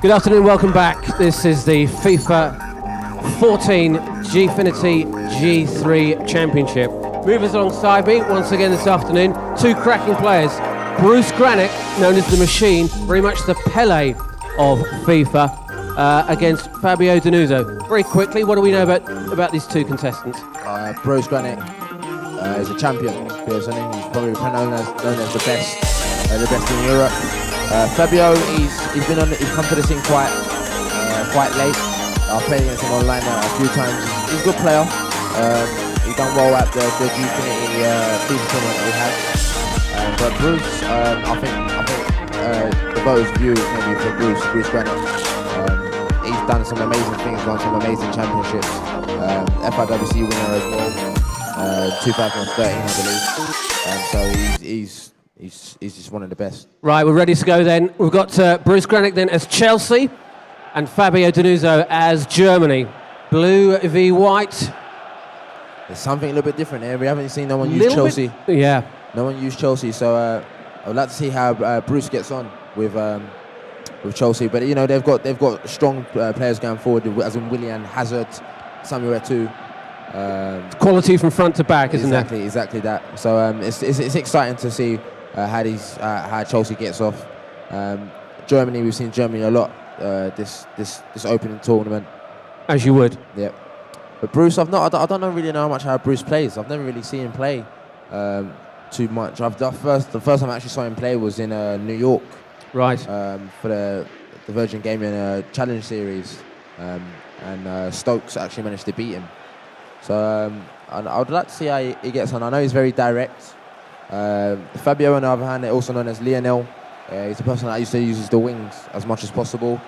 Good afternoon, welcome back. This is the FIFA 14 Gfinity G3 Championship. Movers alongside me once again this afternoon, two cracking players. Bruce Grannec, known as the Machine, very much the Pele of FIFA, against Fabio Denuzzo. Very quickly, what do we know about these two contestants? Bruce Grannec is a champion. He's probably known as the best in Europe. Fabio, he's come to the scene quite late. I've played against him online a few times. He's a good player. He's done well at the Gfinity FIFA tournament that we had. But Bruce, I think the voters' view is maybe for Bruce Grannec. He's done some amazing things, won some amazing championships. FIWC winner as well, 2013 I believe. So he's just one of the best. Right, we're ready to go then. We've got Bruce Grannec then as Chelsea and Fabio Denuzzo as Germany. Blue v white. There's something a little bit different here. We haven't seen no one use Chelsea. Yeah. No one used Chelsea, so I would like to see how Bruce gets on with Chelsea. But you know they've got strong players going forward, as in Willian, Hazard, Samuel Eto'o. Quality from front to back, isn't it? Exactly that. So it's exciting to see how Chelsea gets off. Germany, we've seen Germany a lot this opening tournament. As you would. Yep. But Bruce, I don't really know much how Bruce plays. I've never really seen him play too much. The first time I actually saw him play was in New York. Right. For the Virgin Gaming Challenge Series, and Stokes actually managed to beat him. So I would like to see how he gets on. I know he's very direct. Fabio, on the other hand, also known as Lionel, he's the person that used to use the wings as much as possible.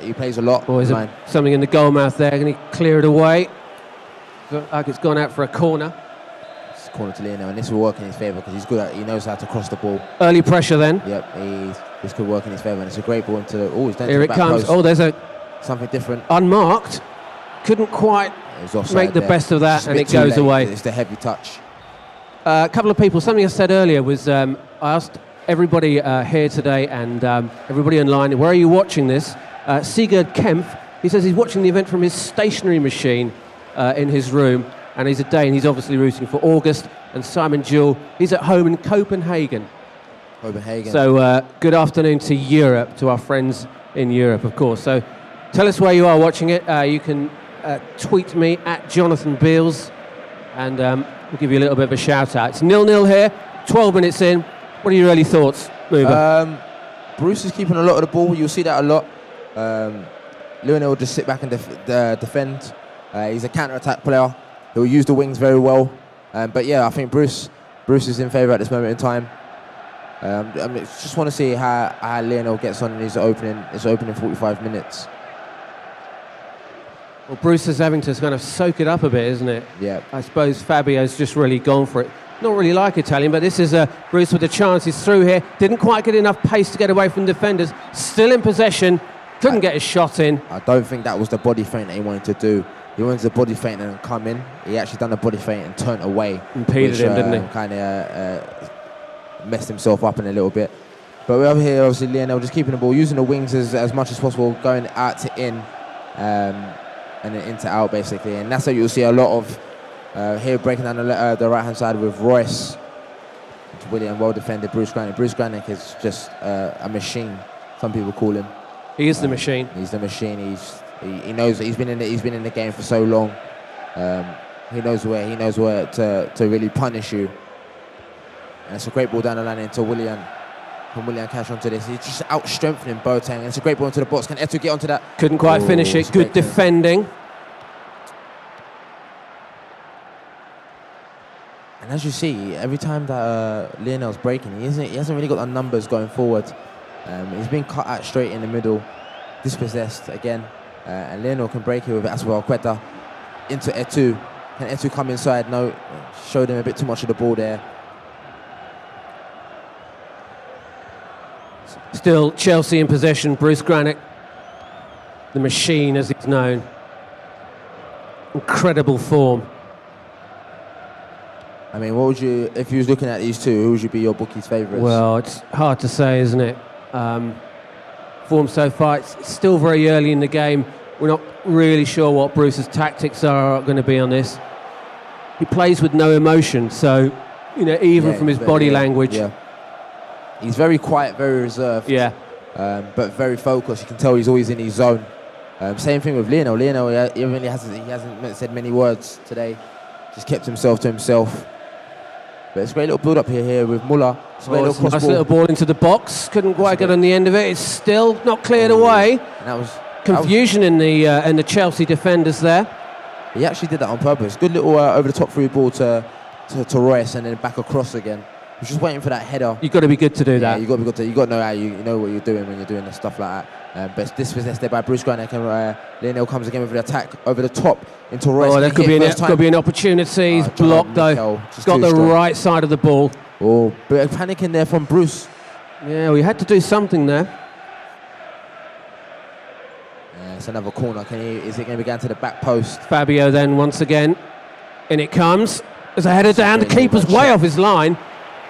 He plays a lot. Oh, there's something in the goal mouth there. Can he clear it away? Looks like it's gone out for a corner. It's a corner to Lionel, and this will work in his favour because he knows how to cross the ball. Early pressure then. Yep, this could work in his favour, and it's a great ball into. Oh, he's done here to it the back comes. post. Oh, there's something different. Unmarked. Couldn't quite make the best of that, and it goes away. It's the heavy touch. A couple of people, something I said earlier was, I asked everybody here today and everybody online, where are you watching this? Sigurd Kempf, he says he's watching the event from his stationary machine in his room, and he's a Dane. He's obviously rooting for August. And Simon Jewell, he's at home in Copenhagen. So good afternoon to Europe, to our friends in Europe, of course. So tell us where you are watching it. You can tweet me at Jonathan Beals, and we'll give you a little bit of a shout out. It's 0-0 here, 12 minutes in. What are your early thoughts, Mover? Bruce is keeping a lot of the ball. You'll see that a lot. Lionel will just sit back and defend. He's a counter-attack player. He'll use the wings very well. But yeah, I think Bruce is in favour at this moment in time. Just want to see how Lionel gets on in his opening 45 minutes. Well, Bruce is having to kind of soak it up a bit, isn't it? Yeah. I suppose Fabio's just really gone for it. Not really like Italian, but this is Bruce with a chance. He's through here. Didn't quite get enough pace to get away from defenders. Still in possession. Couldn't get his shot in. I don't think that was the body feint that he wanted to do. He wanted the body feint and come in. He actually done the body feint and turned away. Impeded him, didn't he? Kind of messed himself up in a little bit. But we're over here, obviously, Lionel just keeping the ball, using the wings as much as possible, going out to in, and then into out, basically. And that's how you'll see a lot of here breaking down the right-hand side with Royce. William, well defended. Bruce Grannec. Bruce Grannec is just a machine, some people call him. He is the machine. He's the machine. He knows he's been in the game for so long. He knows where to really punish you. And it's a great ball down the line into Willian. Can Willian catch onto this? He's just out-strengthening Boateng. And it's a great ball into the box. Can Eto'o get onto that? Couldn't quite finish it. Good defending. And as you see, every time that Lionel's breaking, he hasn't really got the numbers going forward. He's been cut out straight in the middle, dispossessed again. And Lionel can break it with Azpilicueta into Eto'o. Can Eto'o come inside? No, showed him a bit too much of the ball there. Still Chelsea in possession. Bruce Grannec, the machine as he's known. Incredible form. I mean, what would you, if you was looking at these two, who would you be your bookie's favourites? Well, it's hard to say, isn't it? Form so far, it's still very early in the game. We're not really sure what Bruce's tactics are going to be on this. He plays with no emotion, so, you know, even from his body language. Yeah. He's very quiet, very reserved. Yeah. But very focused. You can tell he's always in his zone. Same thing with Lionel. Lionel, he really hasn't said many words today. Just kept himself to himself. But it's a great little build-up here with Muller. It's a nice little ball into the box. Couldn't quite get on the end of it. It's still not cleared away. And that was confusion in the Chelsea defenders there. He actually did that on purpose. Good little over-the-top through ball to Royce and then back across again. He was just waiting for that header. You've got to be good to do that. You've got to be good. You've got to know how you know what you're doing when you're doing stuff like that. But this was there by Bruce Grannec, and Lionel comes again with an attack over the top into Royce. Oh, that could be an opportunity. He's blocked though. He's got the right side of the ball. Oh, bit of panicking there from Bruce. Yeah, we had to do something there. It's another corner. Is it going to be going to the back post? Fabio then once again. In it comes. There's a header down. The keeper's way off his line.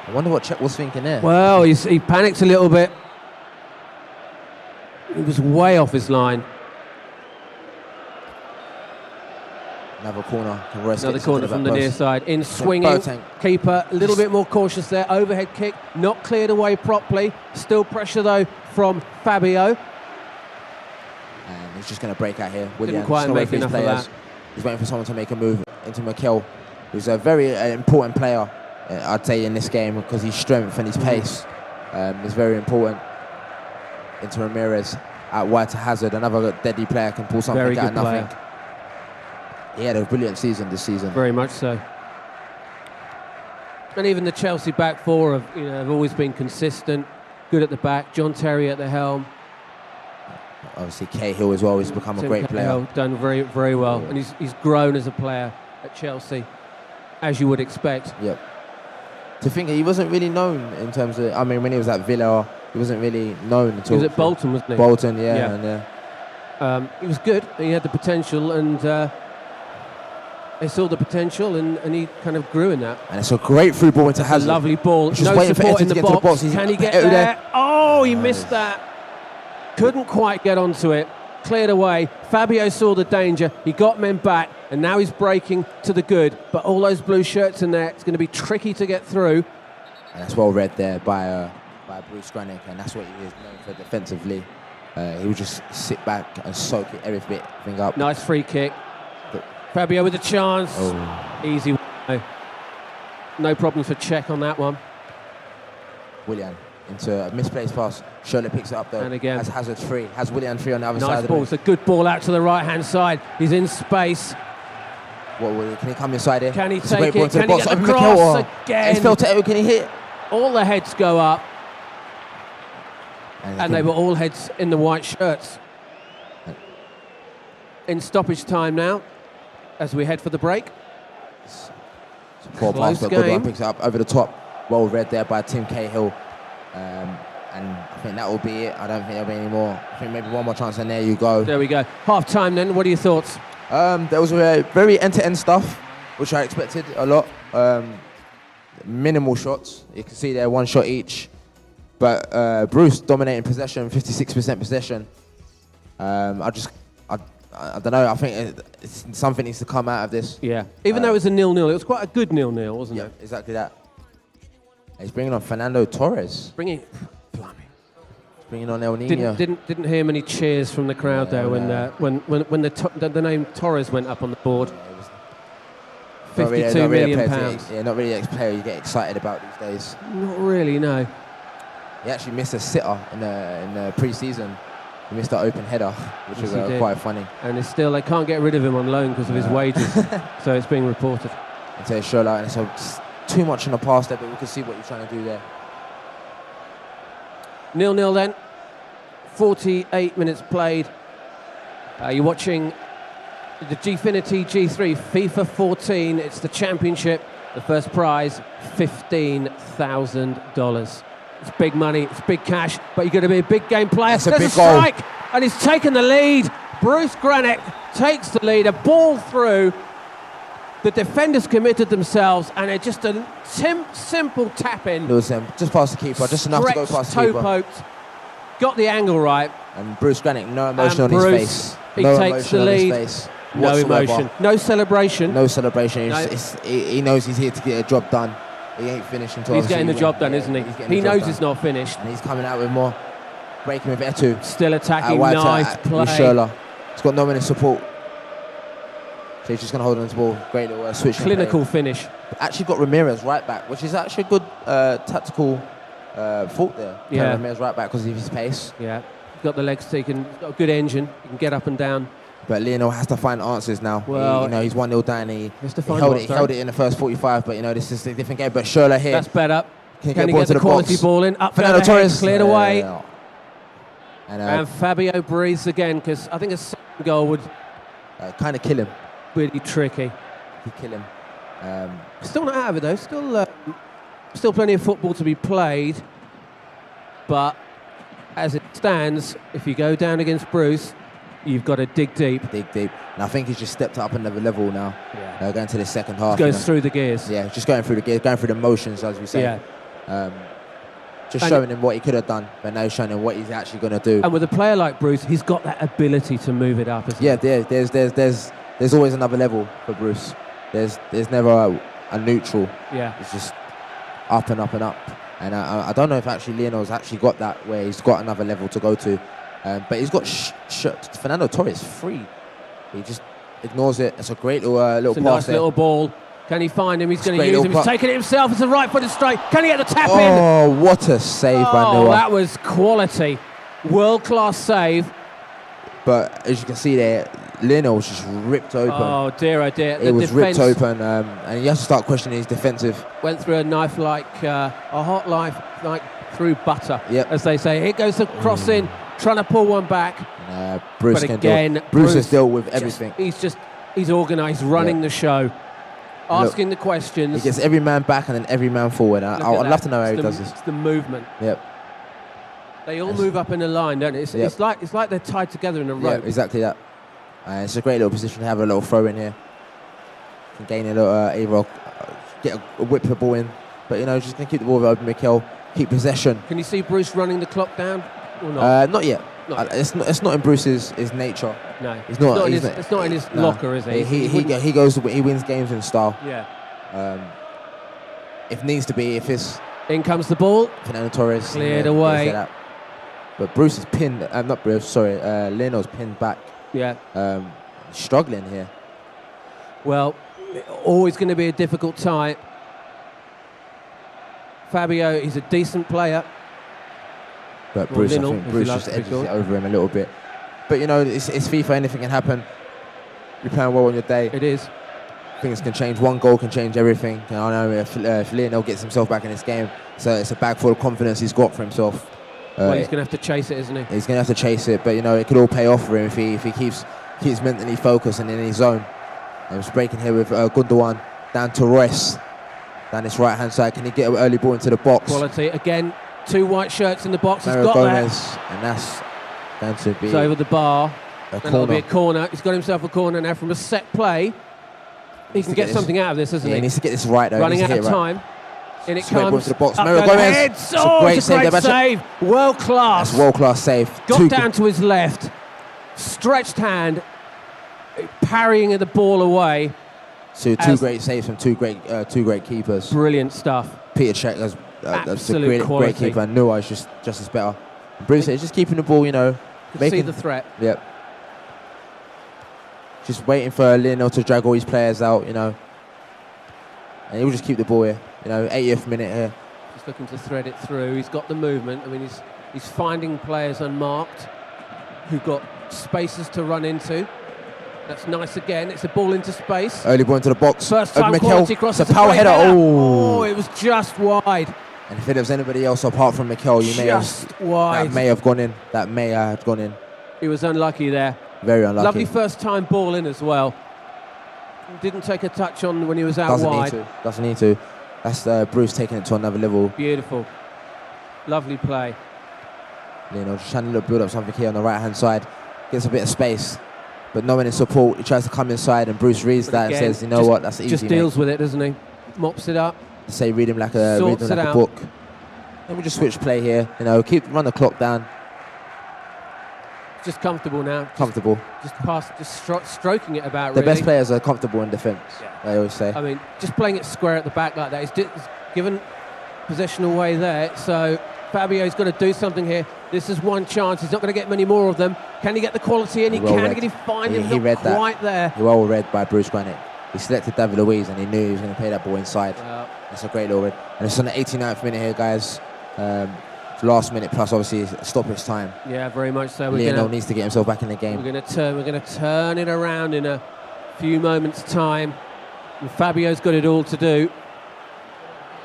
I wonder what Czech was thinking there. Well, he panicked a little bit. He was way off his line. Another corner. Another corner from the near side. In swinging. Keeper a little bit more cautious there. Overhead kick. Not cleared away properly. Still pressure though from Fabio. And he's just going to break out here. William, didn't quite make enough of that. He's waiting for someone to make a move into Mikel, who's a very important player, I'd say, in this game, because his strength and his pace is very important. Into Ramirez, out wide to Hazard. Another deadly player can pull something out of nothing. He had a brilliant season this season. Very much so. And even the Chelsea back four have always been consistent, good at the back. John Terry at the helm. Obviously Cahill as well. He's become a great player. Done very, very well, and he's grown as a player at Chelsea, as you would expect. Yep. To think he wasn't really known in terms of. I mean, when he was at Villa, he wasn't really known until. He was at Bolton, wasn't he? Bolton, yeah. And, he was good. He had the potential, and they saw the potential, and he kind of grew in that. And it's a great through ball into Hazard. A lovely ball. No support in the box. Can he get there? Oh, he missed that. Couldn't quite get onto it. Cleared away. Fabio saw the danger. He got men back, and now he's breaking to the good. But all those blue shirts in there, it's going to be tricky to get through. And that's well read there by Bruce Grannec, and that's what he is known for defensively. He would just sit back and soak everything up. Nice free kick. Fabio with a chance. Oh. Easy. No problems for Czech on that one. Willian into a misplaced pass. Schürrle picks it up though. And again. Has Hazard free. Has Willian free on the other side. Nice ball. It's a good ball out to the right-hand side. He's in space. Can he come inside here? Can he take it? Can he get the cross again? It's fell to Edo. Can he hit? All the heads go up. And they were all heads in the white shirts. In stoppage time now, as we head for the break. It's a poor pass, but good one. Picks it up over the top. Well read there by Tim Cahill. And I think that will be it. I don't think there'll be any more. I think maybe one more chance, and there you go. There we go. Half time then. What are your thoughts? There was very end-to-end stuff, which I expected a lot. Minimal shots. You can see there, one shot each. But Bruce dominating possession, 56% possession. I don't know. I think something needs to come out of this. Yeah. Even though it was a 0-0, it was quite a good 0-0, wasn't it? Yeah, exactly that. He's bringing on Fernando Torres. Bringing on El Nino. Didn't hear many cheers from the crowd there when the name Torres went up on the board. £52 million. Not really a player you get excited about these days. Not really, no. He actually missed a sitter in the pre-season. He missed that open header, which was quite funny. And they can't get rid of him on loan because of his wages. So it's being reported. Into a show and so too much in the past there, but we can see what you're trying to do there. 0-0 then. 48 minutes played. You're watching the Gfinity G3 FIFA 14. It's the championship. The first prize, $15,000. It's big money, it's big cash, but you've got to be a big game player. There's a strike, and he's taken the lead. Bruce Grannec takes the lead, a ball through. The defenders committed themselves, and it's just a simple tap-in. It was just past the keeper, just enough to go past the keeper. Toe-poked, got the angle right. And Bruce Grannec, no emotion on his face. He no takes the lead. No emotion. No celebration. No celebration. He knows he's here to get a job done. He ain't finished until he's getting the job done, isn't he? He knows it's not finished. And he's coming out with more. Breaking with Etu. Still attacking. Nice play. Schürrle. He's got no one in support. So he's just going to hold on to the ball. Great little switch. Clinical finish. Actually got Ramirez right back, which is actually a good tactical fault there. Yeah. Ramirez right back because of his pace. Yeah. He's got the legs, he's got a good engine. He can get up and down. But Lionel has to find answers now. Well, he's 1-0 down. He held it in the first 45, but this is a different game. But Schürrle here. That's better. Can he get the quality ball in? Up Fernando Torres cleared away. And Fabio breathes again because I think a second goal would kind of kill him. Really tricky. He'd kill him. Still not out of it though. Still plenty of football to be played. But as it stands, if you go down against Bruce, you've got to dig deep. Dig deep. And I think he's just stepped up another level now. Yeah. Going to the second half. Goes through the gears. Yeah, just going through the gears, going through the motions, as we say. Yeah. Just showing him what he could have done, but now showing him what he's actually going to do. And with a player like Bruce, he's got that ability to move it up. There's always another level for Bruce. There's never a neutral. Yeah. It's just up and up and up. And I don't know if actually Lionel's actually got that where he's got another level to go to. But he's got Fernando Torres free. He just ignores it. It's a great little pass. It's a nice little ball. Can he find him? He's going to use him. He's taking it himself. It's a right-footed strike. Can he get the tap in? Oh, what a save by Noah. That was quality. World-class save. But as you can see there, Lionel was just ripped open. Oh, dear, oh, dear. It was ripped open, and he has to start questioning his defensive. Went through a knife a hot knife like through butter, as they say. Here goes the cross in, trying to pull one back. Bruce but again, Bruce has dealt with everything. He's organised, running the show, asking the questions. He gets every man back and then every man forward. I'd love to know how he does this. It's the movement. Yep. They all move up in a line, don't it? It's like they're tied together in a rope. Yeah, exactly that. It's a great little position to have a little throw in here. Can gain a little, get a whip the ball in. But, just going to keep the ball open, Mikel. Keep possession. Can you see Bruce running the clock down or not? Not yet. It's not in Bruce's nature. No. It's not in his locker, is it? He wins games in style. Yeah. If needs to be, in comes the ball. Fernando Torres. Cleared away. But Bruce is pinned. Not Bruce, sorry. Lionel's pinned back. Yeah. Struggling here. Well, always going to be a difficult tie. Fabio, he's a decent player. But Bruce, I think Bruce just edges it over him a little bit. But, it's FIFA, anything can happen. You're playing well on your day. It is. Things can change. One goal can change everything. I know if Lionel gets himself back in this game, so it's a bag full of confidence he's got for himself. Well, he's going to have to chase it, isn't he? He's going to have to chase it, but it could all pay off for him if he keeps mentally focused and in his zone. And he's breaking here with Gundogan down to Royce down this right hand side. Can he get an early ball into the box? Quality again. 2 white shirts in the box. Mario He's got Gomez, that. And that's going to be. It's over the bar. That'll be a corner. He's got himself a corner now from a set play. He can get something out of this, doesn't he? He needs to get this right though. Running out of time. In it comes. To the box. Mario Gomez. It's a great save. World class. That's world class save. Got down to his left. Stretched hand. Parrying the ball away. So two great saves from two great keepers. Brilliant stuff. Peter Cech, that's a great keeper. And Noah is just as better. Bruce is just keeping the ball, See the threat. Yep. Just waiting for Lionel to drag all his players out, And he'll just keep the ball here. 80th minute here. Just looking to thread it through. He's got the movement. I mean, he's finding players unmarked who've got spaces to run into. That's nice again. It's a ball into space. Early ball into the box. First time quality cross. It's a power header. Oh, it was just wide. And if it was anybody else apart from Mikel, wide. That may have gone in. That may have gone in. He was unlucky there. Very unlucky. Lovely first time ball in as well. Didn't take a touch on when he was out wide. Doesn't need to. That's Bruce taking it to another level. Beautiful. Lovely play. Just trying to build up something here on the right hand side. Gets a bit of space. But knowing his support, he tries to come inside, and Bruce reads that and says, you know what, that's easy, just deals with it, doesn't he? Mops it up. Say read him like a book. Let me just switch play here. You know, run the clock down. Just comfortable now. Comfortable. Just stroking it about. The really. best players are comfortable in defence. Yeah. I always say. I mean, just playing it square at the back like that. He's given possession away there. So Fabio's got to do something here. This is one chance. He's not going to get many more of them. Can he get the quality in? He can. Can he find him? He read that. Quite there. He well read by Bruce Grannec. He selected David Luiz, and he knew he was going to play that ball inside. That's a great little read. And it's on the 89th minute here, guys. Last minute plus, obviously, stoppage time. Yeah, very much so. Lionel needs to get himself back in the game. We're going to turn it around in a few moments' time. And Fabio's got it all to do.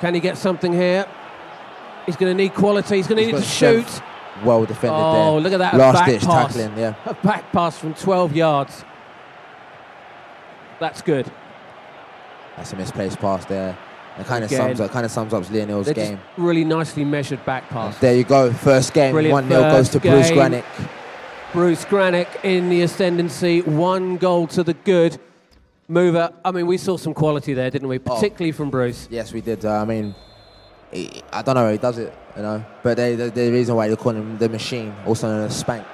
Can he get something here? He's going to need quality. He's going to need to shoot. Well defended there. Oh, look at that. Last-ditch tackling, yeah. A back pass from 12 yards. That's good. That's a misplaced pass there. It kind of sums up Lionel's game. Just really nicely measured back pass. There you go. First game. 1-0 goes to Bruce Grannec. Bruce Grannec in the ascendancy. 1 goal to the good. Mover. I mean, we saw some quality there, didn't we? Particularly from Bruce. Yes, we did. I mean, I don't know how he does it, you know. But the reason why they call him the machine, also known as Spank,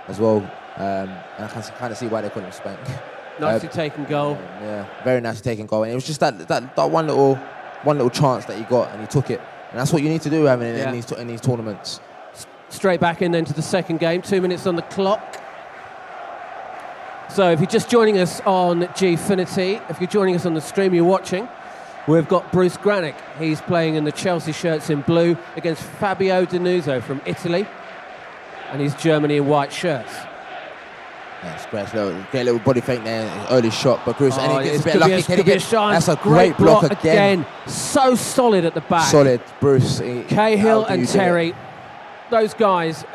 as well. And I can kind of see why they call him Spank. Nicely taken goal. Yeah, very nicely taken goal. And it was just that one little chance that he got, and he took it. And that's what you need to do, having in these tournaments. Straight back in then to the second game. 2 minutes on the clock. So if you're just joining us on Gfinity, if you're joining us on the stream you're watching, we've got Bruce Grannec. He's playing in the Chelsea shirts in blue against Fabio Denuzzo from Italy. And he's Germany in white shirts. That's great little body fake there, early shot, but Bruce, and he gets a bit lucky. That's a great block again. So solid at the back. Solid, Bruce. Cahill and Terry, those guys,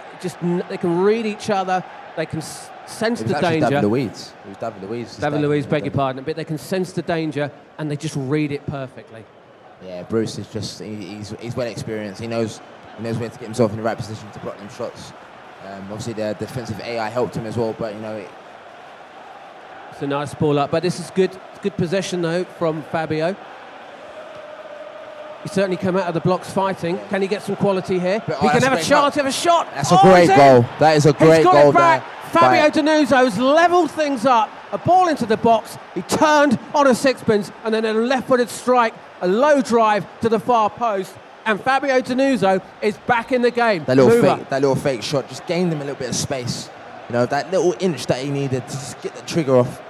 they can read each other, they can sense the danger. David Luiz. It was David Luiz. David Luiz, beg your pardon, but they can sense the danger and they just read it perfectly. Yeah, Bruce is just, he's well experienced. He knows where to get himself in the right position to block them shots. Obviously, the defensive AI helped him as well, but you know, it's a nice ball up. But this is good possession though from Fabio. He certainly come out of the blocks fighting. Can he get some quality here? He can have a chance, have a shot. That's a great goal. That is a great goal there. Fabio Denuzzo's levelled things up. A ball into the box. He turned on a sixpence and then a left-footed strike, a low drive to the far post. And Fabio Denuzzo is back in the game. That little fake shot just gained him a little bit of space. You know, that little inch that he needed to just get the trigger off,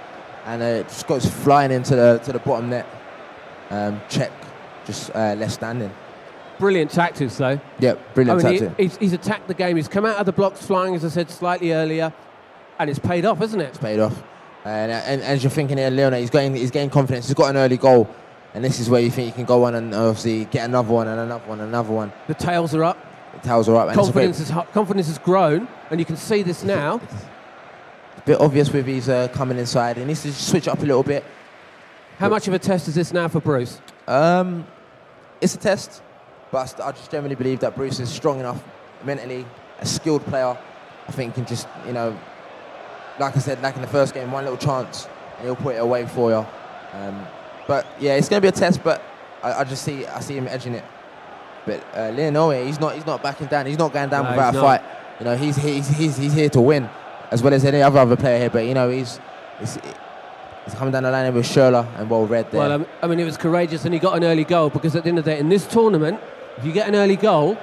and it just goes flying into the bottom net. Check, just left standing. Brilliant tactics, though. Yeah, brilliant tactics. He's attacked the game. He's come out of the blocks flying, as I said slightly earlier, and it's paid off, isn't it? It's paid off. And as you're thinking here, Leonard, he's gained confidence. He's got an early goal. And this is where you think you can go on and obviously get another one and another one and another one. The tails are up. The tails are up. And confidence has grown, and you can see this now. It's a bit obvious with his coming inside. He needs to switch up a little bit. How much of a test is this now for Bruce? It's a test, but I just generally believe that Bruce is strong enough mentally, a skilled player. I think he can just, you know, like I said, like in the first game, one little chance, and he'll put it away for you. But yeah, it's going to be a test, but I see him edging it. But Lionel, he's not backing down. He's not going down without a fight. You know, he's here to win, as well as any other player here. But you know, he's coming down the line with Schürrle and well read there. Well, I mean, it was courageous, and he got an early goal, because at the end of the day, in this tournament, if you get an early goal,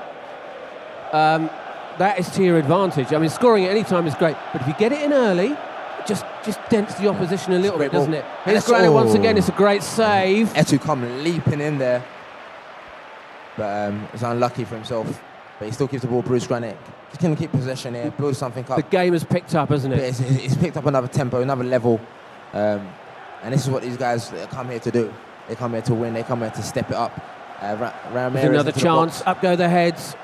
that is to your advantage. I mean, scoring at any time is great, but if you get it in early, just dents the opposition a little bit, doesn't it? Here's Grannec once again. It's a great save. Etu come leaping in there, but it's unlucky for himself. But he still keeps the ball. Bruce Grannec. He's going to keep possession here, build something up. The game has picked up, hasn't it? It's picked up another tempo, another level, and this is what these guys come here to do. They come here to win. They come here to step it up. There's another chance. Up go the heads.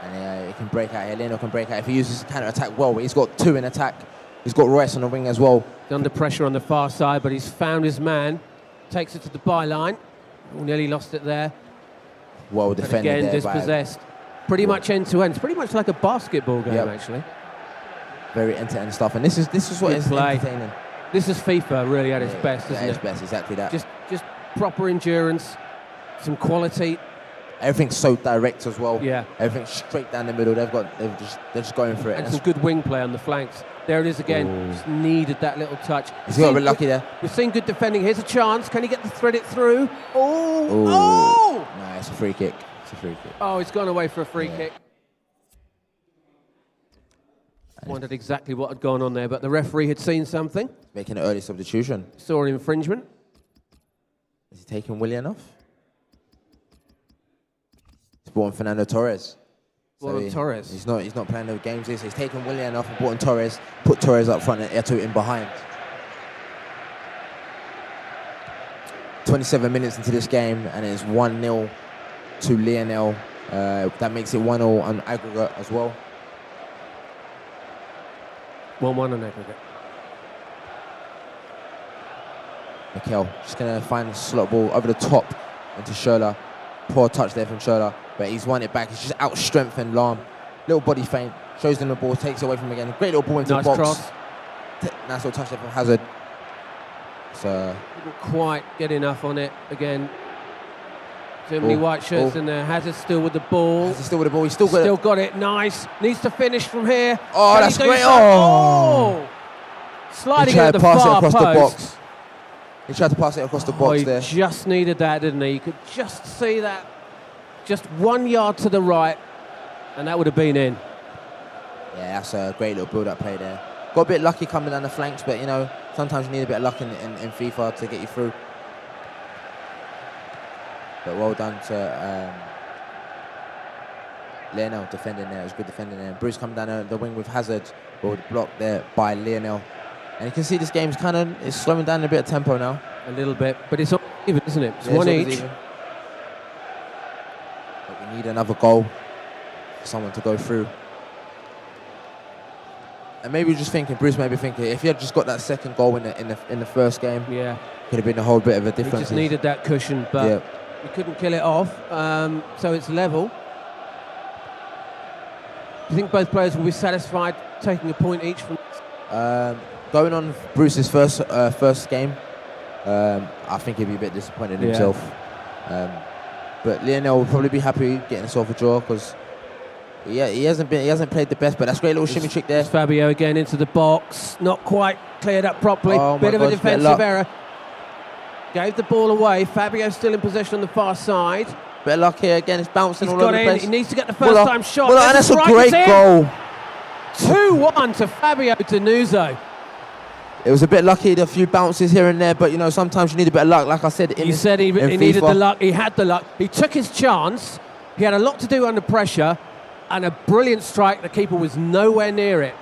And he can break out here. Lionel can break out if he uses counter attack well. He's got 2 in attack. He's got Royce on the wing as well. He's under pressure on the far side, but he's found his man. Takes it to the byline. Nearly lost it there. Well defended again, there. Dispossessed. Pretty much end to end. It's pretty much like a basketball game, actually. very entertaining stuff. And this is what Good is play. entertaining. This is FIFA really at its best, isn't At it? its best, exactly that. Just proper endurance, some quality. Everything's so direct as well. Yeah. Everything's straight down the middle. They're just going for it. And some good wing play on the flanks. There it is again. Just needed that little touch. He's got a bit lucky there. We've seen good defending. Here's a chance. Can he get the thread it through? Oh! Ooh. Oh! No, it's a free kick. It's a free kick. Oh, he's gone away for a free kick. Wondered exactly what had gone on there, but the referee had seen something. Making an early substitution. Saw an infringement. Is he taking Willian off? He's brought in Fernando Torres. Torres. He's not playing no games this. He's taken Willian off and brought in Torres. Put Torres up front and Eto'o in behind. 27 minutes into this game and it's 1-0 to Lionel. That makes it 1-0 on aggregate as well. 1-1 on aggregate. Mikel just going to find the slot ball over the top into Schürrle. Poor touch there from Schürrle, but he's won it back. He's just out-strengthened Lahm. Little body feint, shows them the ball, takes it away from him again. Great little ball into the box. Cross. Nice little touch there from Hazard. So Didn't quite get enough on it again. Too many white shirts in there. Hazard still with the ball. Hazard still with the ball. He's still got it. Nice. Needs to finish from here. Oh, Can that's he do great. so? Oh. Sliding at the far pass it across post. the box. He tried to pass it across the box there. He just needed that, didn't he? You could just see that. Just 1 yard to the right, and that would have been in. Yeah, that's a great little build-up play there. Got a bit lucky coming down the flanks, but, you know, sometimes you need a bit of luck in FIFA to get you through. But well done to Lionel defending there. It was good defending there. Bruce coming down the wing with Hazard, but blocked there by Lionel. And you can see this game's it's slowing down a bit of tempo now. A little bit, but it's even, isn't it? It's one each. But we need another goal for someone to go through. And maybe we're just thinking, Bruce may be thinking, if he had just got that second goal in the first game, could have been a whole bit of a difference. He just needed that cushion, but he couldn't kill it off. So it's level. Do you think both players will be satisfied taking a point each from? Going on Bruce's first game, I think he'd be a bit disappointed in himself. But Lionel will probably be happy getting himself a draw because he hasn't played the best. But that's a great little shimmy trick there. Fabio again into the box, not quite cleared up properly. Bit of a defensive error. Gave the ball away. Fabio still in possession on the far side. Bit of luck here again. It's bouncing all over the place. He needs to get the first time shot. And that's a great goal. 2-1 to Fabio Denuzzo. It was a bit lucky, a few bounces here and there, but you know sometimes you need a bit of luck. Like I said, he said he needed the luck. He had the luck. He took his chance. He had a lot to do under pressure, and a brilliant strike. The keeper was nowhere near it.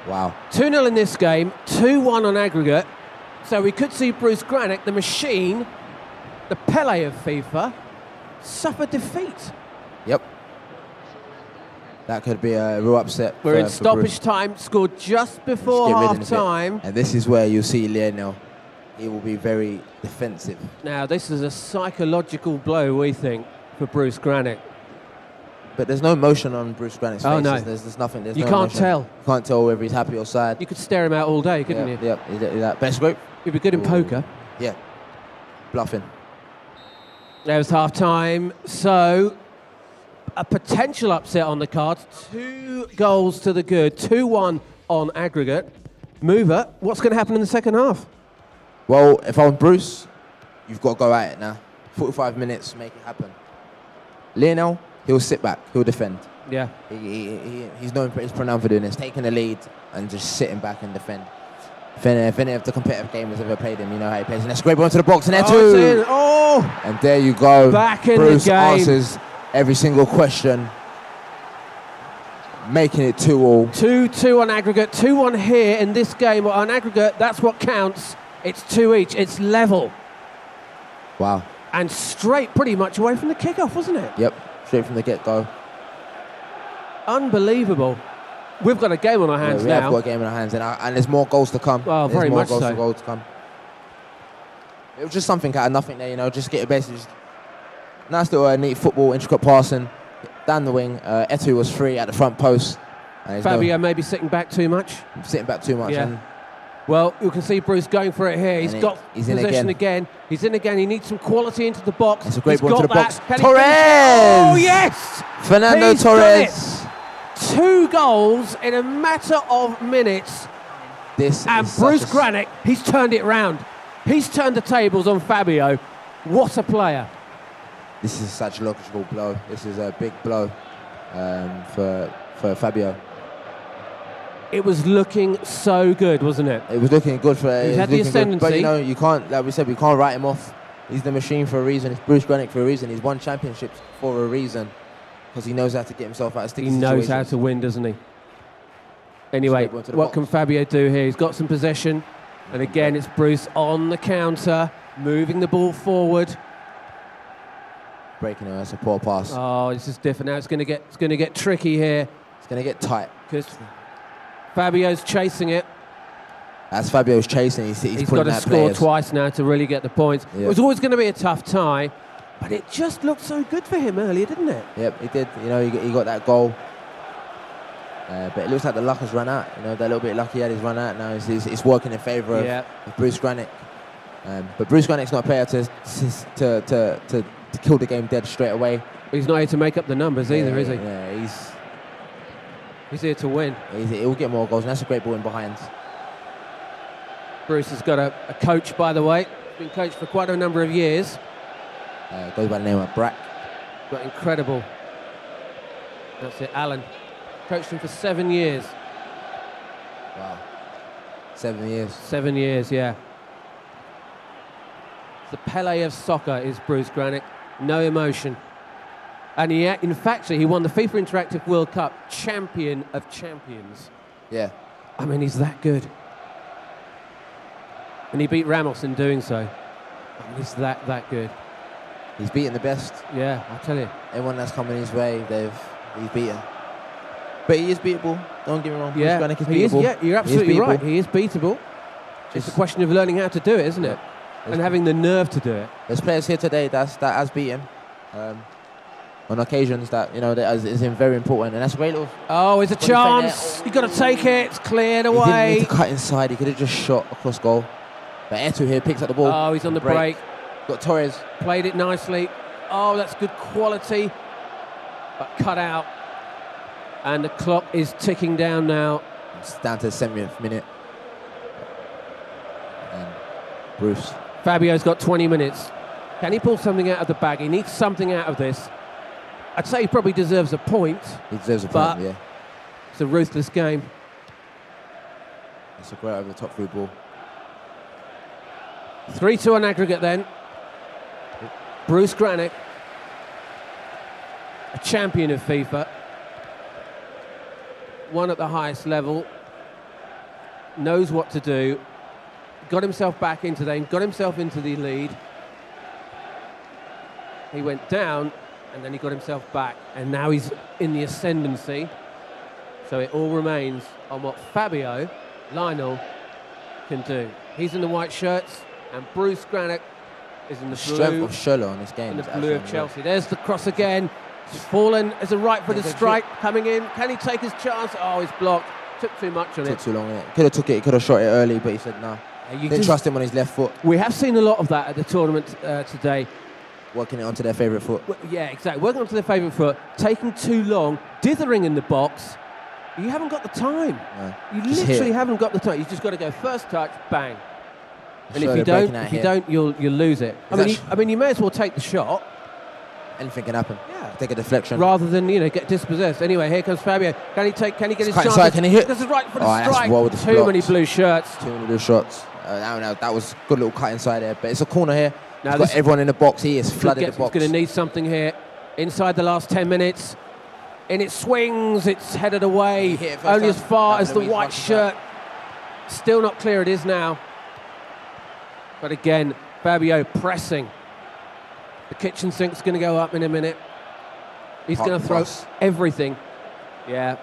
Wow. 2-0 in this game, 2-1 on aggregate. So we could see Bruce Grannec, the machine, the Pele of FIFA, suffer defeat. Yep. That could be a real upset. We're in stoppage time, scored just before half-time. And this is where you'll see Lionel. He will be very defensive. Now, this is a psychological blow, we think, for Bruce Grannec. But there's no emotion on Bruce Grannec's face. Oh, no. There's nothing. You can't tell. You can't tell whether he's happy or sad. You could stare him out all day, couldn't you? Yep, exactly that. Best group. He'd be good in poker. Yeah. Bluffing. There was half-time. So, a potential upset on the cards. 2 goals to the good. 2-1 on aggregate. Mover, what's going to happen in the second half? Well, if I'm Bruce, you've got to go at it now. 45 minutes, make it happen. Lionel, he'll sit back. He'll defend. Yeah. He's renowned for doing this, taking the lead and just sitting back and defend. If any of the competitive gamers ever played him, you know how he plays. And that's a great ball into the box, and there too. Oh! And there you go. Back in Bruce the game. Answers every single question, making it 2-2. 2-2 on aggregate, 2-1 here in this game. On aggregate, that's what counts. It's 2 each. It's level. Wow. And straight pretty much away from the kickoff, wasn't it? Yep, straight from the get-go. Unbelievable. We've got a game on our hands now. We have got a game on our hands, and there's more goals to come. Well, very much so. There's more goals to come. It was just something out of nothing there, you know, just get it basically. Nice little neat football, intricate passing down the wing. Eto'o was free at the front post. Fabio maybe sitting back too much. Sitting back too much. Yeah. Well, you can see Bruce going for it here. He's got possession again. He's in again. He needs some quality into the box. It's a great ball into the box. Torres! Oh, yes! Fernando Torres. 2 goals in a matter of minutes. And Bruce Grannec, he's turned it round. He's turned the tables on Fabio. What a player. This is such a logical blow. This is a big blow for Fabio. It was looking so good, wasn't it? It was looking good for. He had the ascendancy. But you know, you can't. Like we said, we can't write him off. He's the machine for a reason. It's Bruce Grannec for a reason. He's won championships for a reason, because he knows how to get himself out of sticky situations. He knows how to win, doesn't he? Anyway, what can Fabio do here? He's got some possession, and again, it's Bruce on the counter, moving the ball forward. Breaking it. That's a poor pass. Oh, this is different now. It's going to get tricky here. It's going to get tight because Fabio's chasing it. As Fabio's chasing, he's got to score twice now to really get the points. Yeah. It was always going to be a tough tie, but it just looked so good for him earlier, didn't it? Yep, it did. You know, he got that goal. But it looks like the luck has run out. You know, that little bit lucky he had his run out now. It's working in favour of Bruce Grannec. But Bruce Grannec's not a player to kill the game dead straight away. He's not here to make up the numbers either, is he? Yeah, he's here to win. He'll get more goals, and that's a great ball in behind. Bruce has got a coach, by the way. Been coached for quite a number of years. Goes by the name of Brack. Got incredible. That's it, Alan. Coached him for 7 years. Wow. 7 years. 7 years, yeah. The Pele of soccer is Bruce Grannec. No emotion. And in fact, he won the FIFA Interactive World Cup Champion of Champions. Yeah. I mean, he's that good. And he beat Ramos in doing so. I mean, he's that good. He's beaten the best. Yeah, I tell you. Everyone that's coming his way, he's beaten. But he is beatable. Don't get me wrong. Yeah, Bruce Grannec is beatable. Yeah, you're absolutely right. He is beatable. It's a question of learning how to do it, isn't it? And having the nerve to do it. There's players here today that has beaten on occasions that, you know, that is very important, and that's a great little. Oh, it's a chance. You've got to take it. It's cleared away. He didn't need to cut inside. He could have just shot across goal. But Etu here picks up the ball. Oh, he's on the break. Got Torres. Played it nicely. Oh, that's good quality. But cut out. And the clock is ticking down now. It's down to the 70th minute. And Bruce. Fabio's got 20 minutes. Can he pull something out of the bag? He needs something out of this. I'd say he probably deserves a point. He deserves a point, yeah. It's a ruthless game. It's a great over-the-top through ball. 3-2 on aggregate then. Bruce Grannec, a champion of FIFA. One at the highest level. Knows what to do. Got himself back into the game, got himself into the lead. He went down, and then he got himself back, and now he's in the ascendancy. So it all remains on what Fabio, Lionel, can do. He's in the white shirts, and Bruce Grannec is in the blue. Strength of Scholler on this game. In the blue of Chelsea. There's the cross again. It's fallen as a right-footed strike coming in. Can he take his chance? Oh, he's blocked. Took too much on it. Took too long. Yeah. Could have took it. He could have shot it early, but he said no. Didn't trust him on his left foot. We have seen a lot of that at the tournament today. Working it onto their favourite foot. Yeah, exactly. Working onto their favourite foot, taking too long, dithering in the box. You haven't got the time. No. You literally haven't got the time. You've just got to go first touch, bang. And if you don't, you'll lose it. I mean, you may as well take the shot. Anything can happen. Yeah. Take a deflection. Rather than, get dispossessed. Anyway, here comes Fabio. Can he get his chance? Inside, can he hit? This is right for the strike. Too many blue shirts. Too many blue shots. That was a good little cut inside there. But it's a corner here. Now he's got everyone in the box. He is flooded the box. He's going to need something here. Inside the last 10 minutes. In it swings. It's headed away. Only as far as the white shirt. Still not clear. It is now. But again, Fabio pressing. The kitchen sink's going to go up in a minute. He's going to throw everything. Yeah.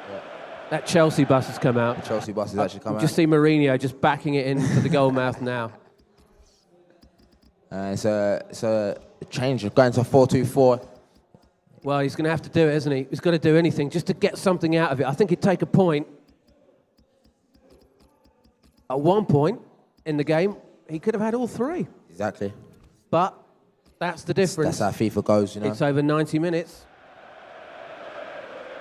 That Chelsea bus has come out. The Chelsea bus has actually come out. Just see Mourinho just backing it into the goal mouth now. It's a change of going to 4-2-4. Well, he's going to have to do it, isn't he? He's got to do anything just to get something out of it. I think he'd take a point. At one point in the game, he could have had all three. Exactly. But that's the difference. That's how FIFA goes, you know. It's over 90 minutes.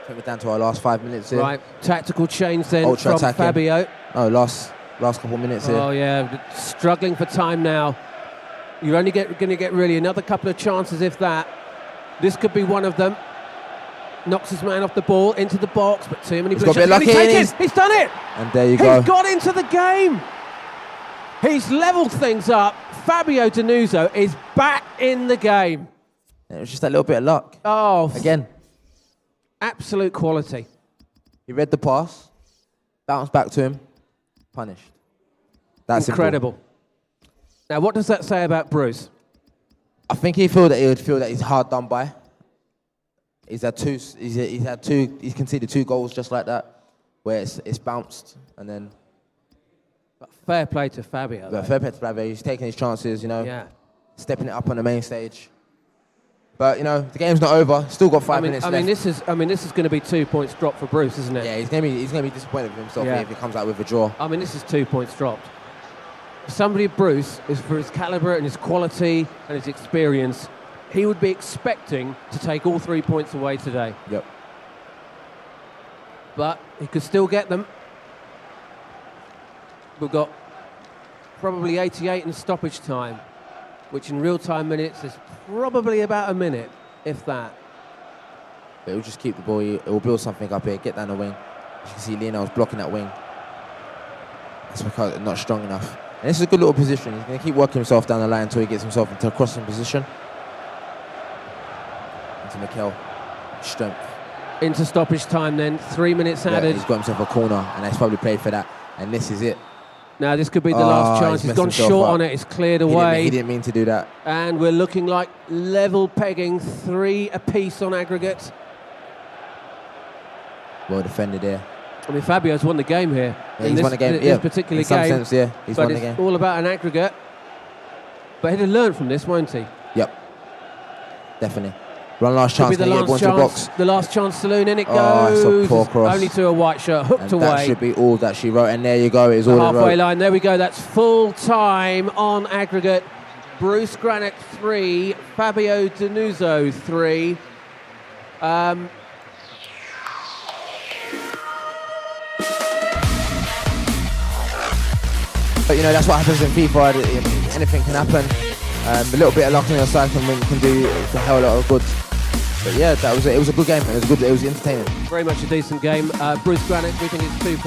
Take me down to our last 5 minutes here. Right, tactical change then Ultra from attacking. Fabio. Oh, last couple minutes here. Oh, yeah, struggling for time now. You're only going to get really another couple of chances, if that. This could be one of them. Knocks his man off the ball, into the box, but too many He's got a bit lucky. He's done it! And there you go. He's got into the game! He's levelled things up. Fabio Denuzzo is back in the game. It was just a little bit of luck. Oh, again. Absolute quality. He read the pass, bounced back to him, punished. That's incredible. Simple. Now, what does that say about Bruce? I think he would feel that he's hard done by. He's conceded 2 goals just like that, where it's bounced and then. But fair play to Fabio. But fair play to Fabio. He's taking his chances, you know, stepping it up on the main stage. But you know, the game's not over. Still got 5 minutes left. This is going to be 2 points dropped for Bruce, isn't it? Yeah, he's going to be disappointed with himself if he comes out with a draw. I mean, this is 2 points dropped. Somebody, Bruce, is for his calibre and his quality and his experience, he would be expecting to take all 3 points away today. Yep. But he could still get them. We've got probably 88 in stoppage time, which in real-time minutes is probably about a minute, if that. But he'll just keep the ball. It will build something up here, get down the wing. As you can see, Lionel's blocking that wing. That's because they're not strong enough. And this is a good little position. He's going to keep working himself down the line until he gets himself into a crossing position. Into Mikel. Strength. Into stoppage time then. 3 minutes added. He's got himself a corner, and he's probably played for that. And this is it. Now, this could be the last chance. He's gone short on it. It's cleared away. He didn't mean to do that. And we're looking like level pegging, 3 apiece on aggregate. Well defended here. I mean, Fabio's won the game here. Yeah, he's won the game. In this particular game. In some sense, yeah, he's won the game. But it's all about an aggregate. But he'll learn from this, won't he? Yep. Definitely. One last chance. The last chance saloon, in it goes. Oh, it's a poor cross. Only to a white shirt, hooked and away. That should be all that she wrote. And there you go. It's the all halfway line. There we go. That's full time on aggregate. Bruce Grannec 3, Fabio Denuzzo 3. But you know, that's what happens in FIFA. Anything can happen. A little bit of luck on your side can do a hell of a lot of good. But yeah, it was a good game. It was entertaining. Very much a decent game. Bruce Grannec, we think it's 2 points.